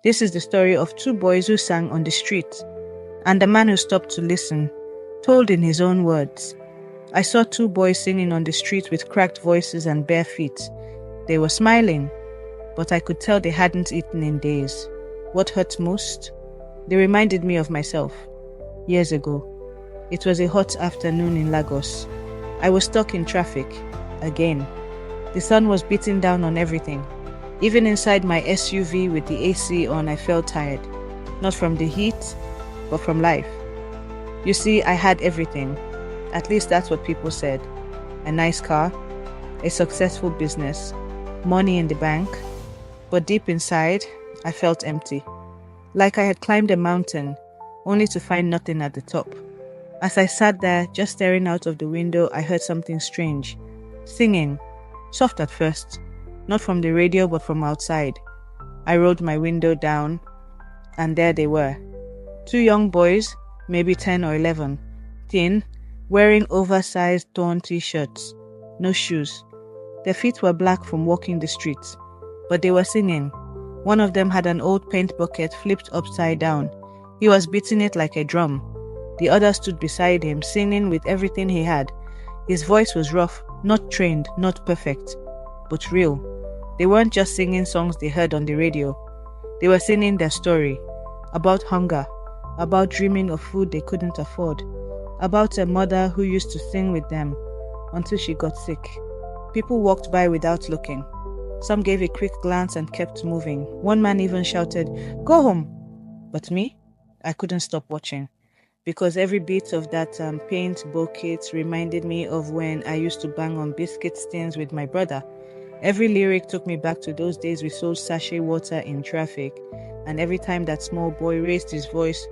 This is the story of two boys who sang on the street, and the man who stopped to listen, told in his own words. I saw two boys singing on the street with cracked voices and bare feet. They were smiling, but I could tell they hadn't eaten in days. What hurt most? They reminded me of myself. Years ago, it was a hot afternoon in Lagos. I was stuck in traffic, again. The sun was beating down on everything. Even inside my SUV with the AC on, I felt tired. Not from the heat, but from life. You see, I had everything. At least that's what people said. A nice car, a successful business, money in the bank. But deep inside, I felt empty. Like I had climbed a mountain, only to find nothing at the top. As I sat there, just staring out of the window, I heard something strange. Singing. Soft at first. Not from the radio, but from outside. I rolled my window down, and there they were. Two young boys, maybe 10 or 11, thin, wearing oversized torn t-shirts, no shoes. Their feet were black from walking the streets, but they were singing. One of them had an old paint bucket flipped upside down. He was beating it like a drum. The other stood beside him, singing with everything he had. His voice was rough, not trained, not perfect, but real. They weren't just singing songs they heard on the radio. They were singing their story, about hunger, about dreaming of food they couldn't afford, about a mother who used to sing with them until she got sick. People walked by without looking. Some gave a quick glance and kept moving. One man even shouted, "Go home!" But me? I couldn't stop watching, because every bit of that paint bucket reminded me of when I used to bang on biscuit tins with my brother. Every lyric took me back to those days we sold sachet water in traffic, and every time that small boy raised his voice,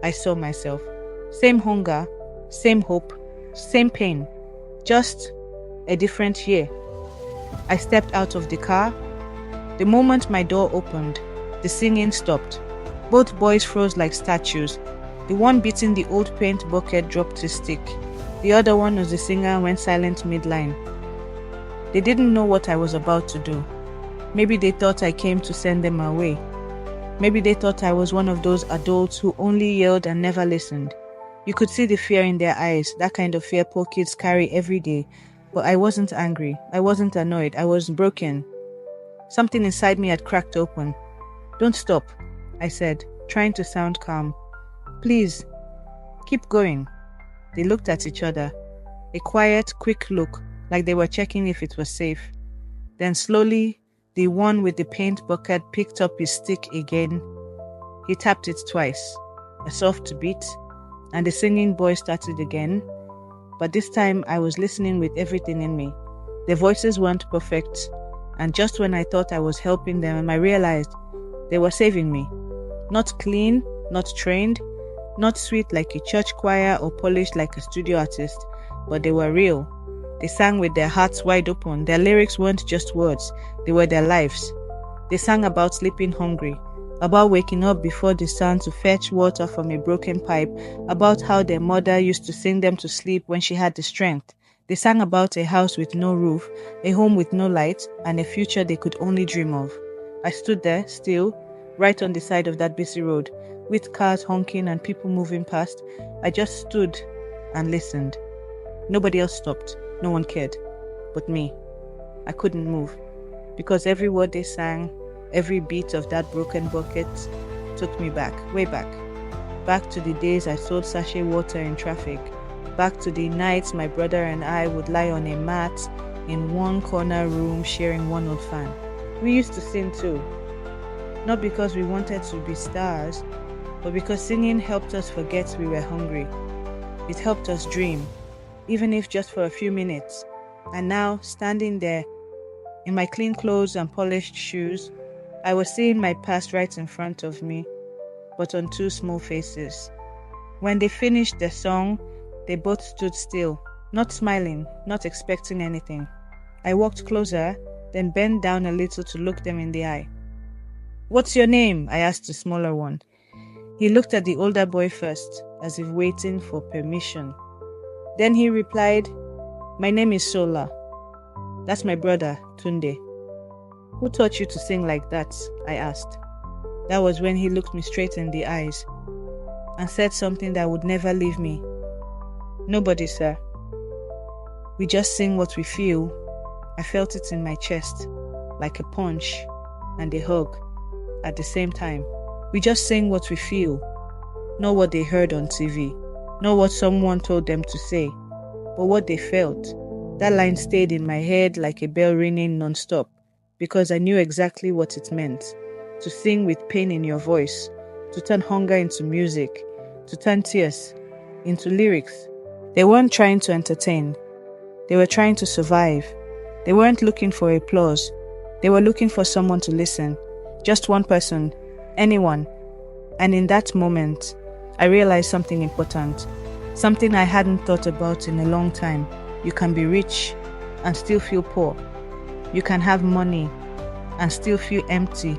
I saw myself. Same hunger, same hope, same pain, just a different year. I stepped out of the car. The moment my door opened, the singing stopped. Both boys froze like statues. The one beating the old paint bucket dropped his stick. The other one was the singer and went silent midline. They didn't know what I was about to do. Maybe they thought I came to send them away. Maybe they thought I was one of those adults who only yelled and never listened. You could see the fear in their eyes, that kind of fear poor kids carry every day. But I wasn't angry. I wasn't annoyed. I was broken. Something inside me had cracked open. "Don't stop," I said, trying to sound calm. "Please, keep going." They looked at each other. A quiet, quick look, like they were checking if it was safe. Then slowly, the one with the paint bucket picked up his stick again. He tapped it twice, a soft beat, and the singing boy started again. But this time I was listening with everything in me. Their voices weren't perfect, and just when I thought I was helping them, I realized they were saving me. Not clean, not trained, not sweet like a church choir or polished like a studio artist, but they were real. They sang with their hearts wide open. Their lyrics weren't just words, they were their lives. They sang about sleeping hungry, about waking up before the sun to fetch water from a broken pipe, about how their mother used to sing them to sleep when she had the strength. They sang about a house with no roof, a home with no light, and a future they could only dream of. I stood there, still, right on the side of that busy road, with cars honking and people moving past. I just stood and listened. Nobody else stopped. No one cared. But me. I couldn't move. Because every word they sang, every beat of that broken bucket took me back, way back. Back to the days I sold sachet water in traffic. Back to the nights my brother and I would lie on a mat in one corner room sharing one old fan. We used to sing too. Not because we wanted to be stars, but because singing helped us forget we were hungry. It helped us dream, even if just for a few minutes. And now, standing there, in my clean clothes and polished shoes, I was seeing my past right in front of me, but on two small faces. When they finished their song, they both stood still, not smiling, not expecting anything. I walked closer, then bent down a little to look them in the eye. "What's your name?" I asked the smaller one. He looked at the older boy first, as if waiting for permission. Then he replied, "My name is Sola. That's my brother, Tunde." "Who taught you to sing like that?" I asked. That was when he looked me straight in the eyes and said something that would never leave me. "Nobody, sir. We just sing what we feel." I felt it in my chest, like a punch and a hug at the same time. We just sing what we feel, not what they heard on TV, not what someone told them to say, but what they felt. That line stayed in my head like a bell ringing non-stop, because I knew exactly what it meant. To sing with pain in your voice, to turn hunger into music, to turn tears into lyrics. They weren't trying to entertain. They were trying to survive. They weren't looking for applause. They were looking for someone to listen. Just one person, anyone. And in that moment, I realized something important, something I hadn't thought about in a long time. You can be rich and still feel poor. You can have money and still feel empty.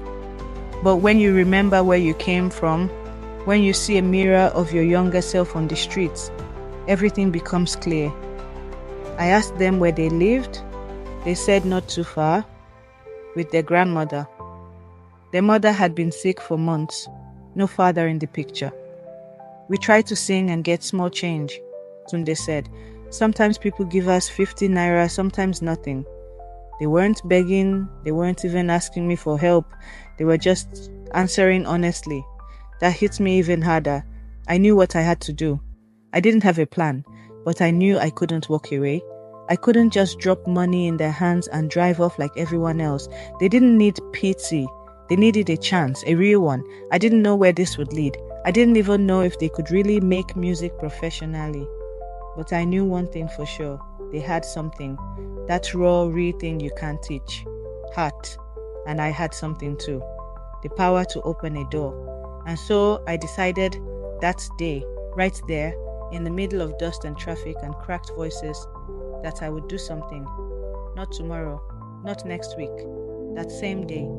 But when you remember where you came from, when you see a mirror of your younger self on the streets, everything becomes clear. I asked them where they lived. They said not too far, with their grandmother. Their mother had been sick for months, no father in the picture. "We try to sing and get small change," Tunde said. "Sometimes people give us 50 naira, sometimes nothing." They weren't begging, they weren't even asking me for help. They were just answering honestly. That hit me even harder. I knew what I had to do. I didn't have a plan, but I knew I couldn't walk away. I couldn't just drop money in their hands and drive off like everyone else. They didn't need pity. They needed a chance, a real one. I didn't know where this would lead. I didn't even know if they could really make music professionally. But I knew one thing for sure. They had something. That raw, real thing you can't teach. Heart. And I had something too. The power to open a door. And so I decided that day, right there, in the middle of dust and traffic and cracked voices, that I would do something. Not tomorrow, not next week, that same day.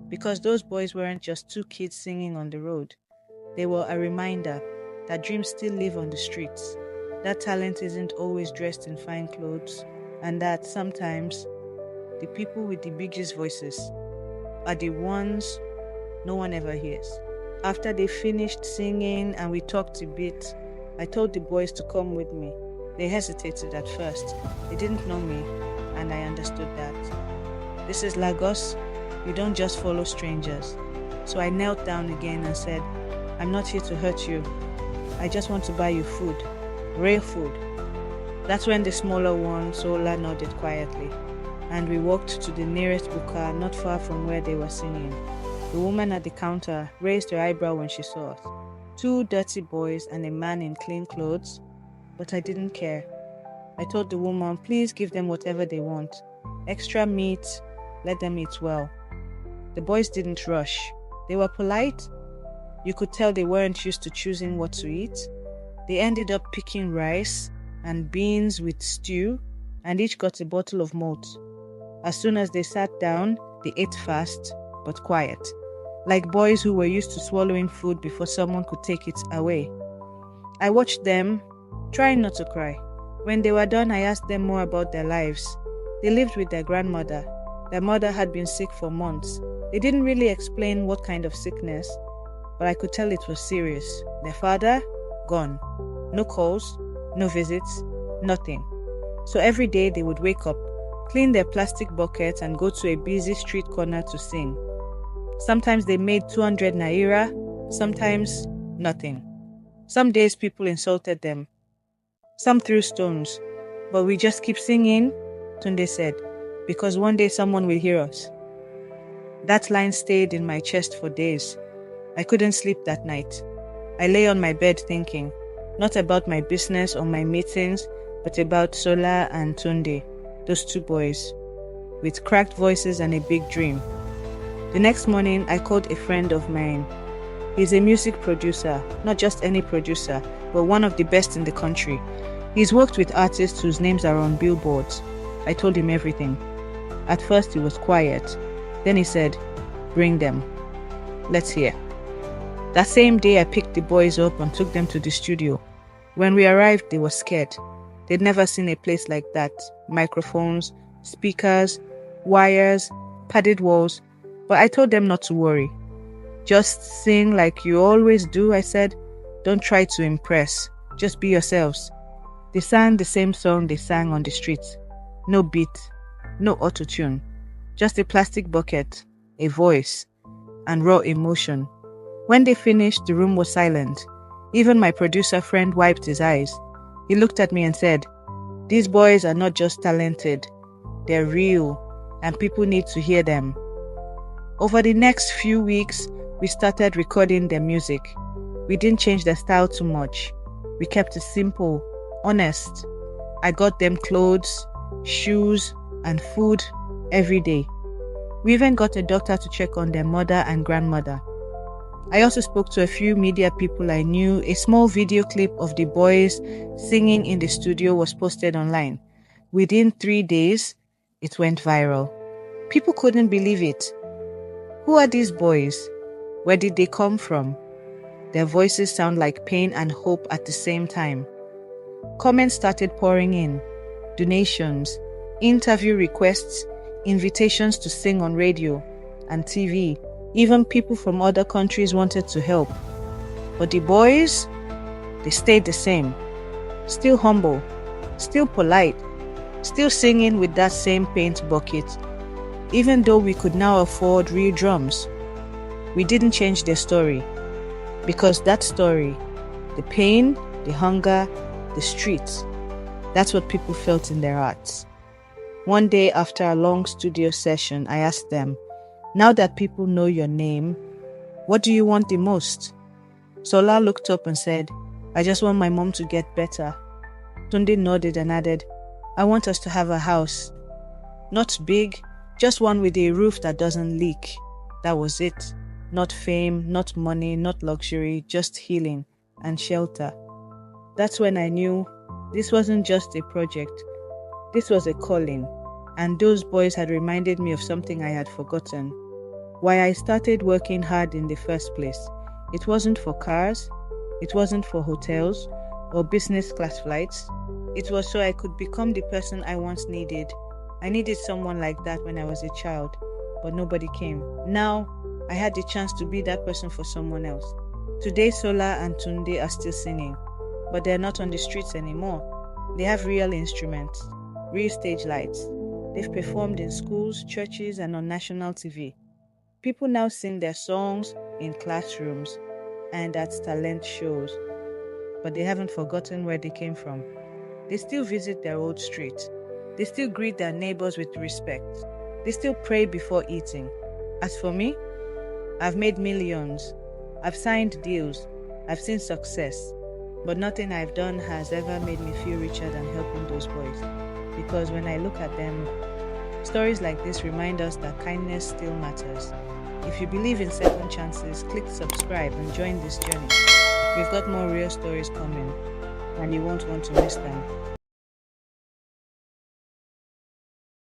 Because those boys weren't just two kids singing on the road. They were a reminder that dreams still live on the streets, that talent isn't always dressed in fine clothes, and that sometimes the people with the biggest voices are the ones no one ever hears. After they finished singing and we talked a bit, I told the boys to come with me. They hesitated at first. They didn't know me, and I understood that. This is Lagos. You don't just follow strangers. So I knelt down again and said, I'm not here to hurt you. I just want to buy you food. Real food. That's when the smaller one, Sola, nodded quietly, and we walked to the nearest buka not far from where they were singing. The woman at the counter raised her eyebrow when she saw us. Two dirty boys and a man in clean clothes, but I didn't care. I told the woman, please give them whatever they want. Extra meat, let them eat well. The boys didn't rush. They were polite. You could tell they weren't used to choosing what to eat. They ended up picking rice and beans with stew, and each got a bottle of malt. As soon as they sat down, they ate fast, but quiet, like boys who were used to swallowing food before someone could take it away. I watched them, trying not to cry. When they were done, I asked them more about their lives. They lived with their grandmother. Their mother had been sick for months. They didn't really explain what kind of sickness, but I could tell it was serious. Their father, gone. No calls, no visits, nothing. So every day they would wake up, clean their plastic buckets and go to a busy street corner to sing. Sometimes they made 200 naira, sometimes nothing. Some days people insulted them. Some threw stones. But we just keep singing, Tunde said, because one day someone will hear us. That line stayed in my chest for days. I couldn't sleep that night. I lay on my bed thinking, not about my business or my meetings, but about Sola and Tunde, those two boys, with cracked voices and a big dream. The next morning, I called a friend of mine. He's a music producer, not just any producer, but one of the best in the country. He's worked with artists whose names are on billboards. I told him everything. At first, he was quiet. Then he said, bring them. Let's hear. That same day, I picked the boys up and took them to the studio. When we arrived, they were scared. They'd never seen a place like that. Microphones, speakers, wires, padded walls. But I told them not to worry. Just sing like you always do, I said. Don't try to impress. Just be yourselves. They sang the same song they sang on the streets. No beat, no auto-tune. Just a plastic bucket, a voice, and raw emotion. When they finished, the room was silent. Even my producer friend wiped his eyes. He looked at me and said, "These boys are not just talented, they're real, and people need to hear them." Over the next few weeks, we started recording their music. We didn't change their style too much. We kept it simple, honest. I got them clothes, shoes, and food every day. We even got a doctor to check on their mother and grandmother. I also spoke to a few media people I knew. A small video clip of the boys singing in the studio was posted online. Within 3 days, it went viral. People couldn't believe it. Who are these boys? Where did they come from? Their voices sound like pain and hope at the same time. Comments started pouring in. Donations, interview requests, invitations to sing on radio and TV. Even people from other countries wanted to help. But the boys, they stayed the same. Still humble, still polite, still singing with that same paint bucket. Even though we could now afford real drums, we didn't change their story. Because that story, the pain, the hunger, the streets, that's what people felt in their hearts. One day after a long studio session, I asked them, "Now that people know your name, what do you want the most?" Sola looked up and said, "I just want my mom to get better." Tunde nodded and added, "I want us to have a house. Not big, just one with a roof that doesn't leak." That was it. Not fame, not money, not luxury, just healing and shelter. That's when I knew this wasn't just a project. This was a calling. And those boys had reminded me of something I had forgotten. Why I started working hard in the first place. It wasn't for cars. It wasn't for hotels or business class flights. It was so I could become the person I once needed. I needed someone like that when I was a child, but nobody came. Now, I had the chance to be that person for someone else. Today, Sola and Tunde are still singing, but they're not on the streets anymore. They have real instruments, real stage lights. They've performed in schools, churches, and on national TV. People now sing their songs in classrooms and at talent shows, but they haven't forgotten where they came from. They still visit their old street. They still greet their neighbors with respect. They still pray before eating. As for me, I've made millions. I've signed deals. I've seen success. But nothing I've done has ever made me feel richer than helping those boys. Because when I look at them, stories like this remind us that kindness still matters. If you believe in second chances, click subscribe and join this journey. We've got more real stories coming, and you won't want to miss them.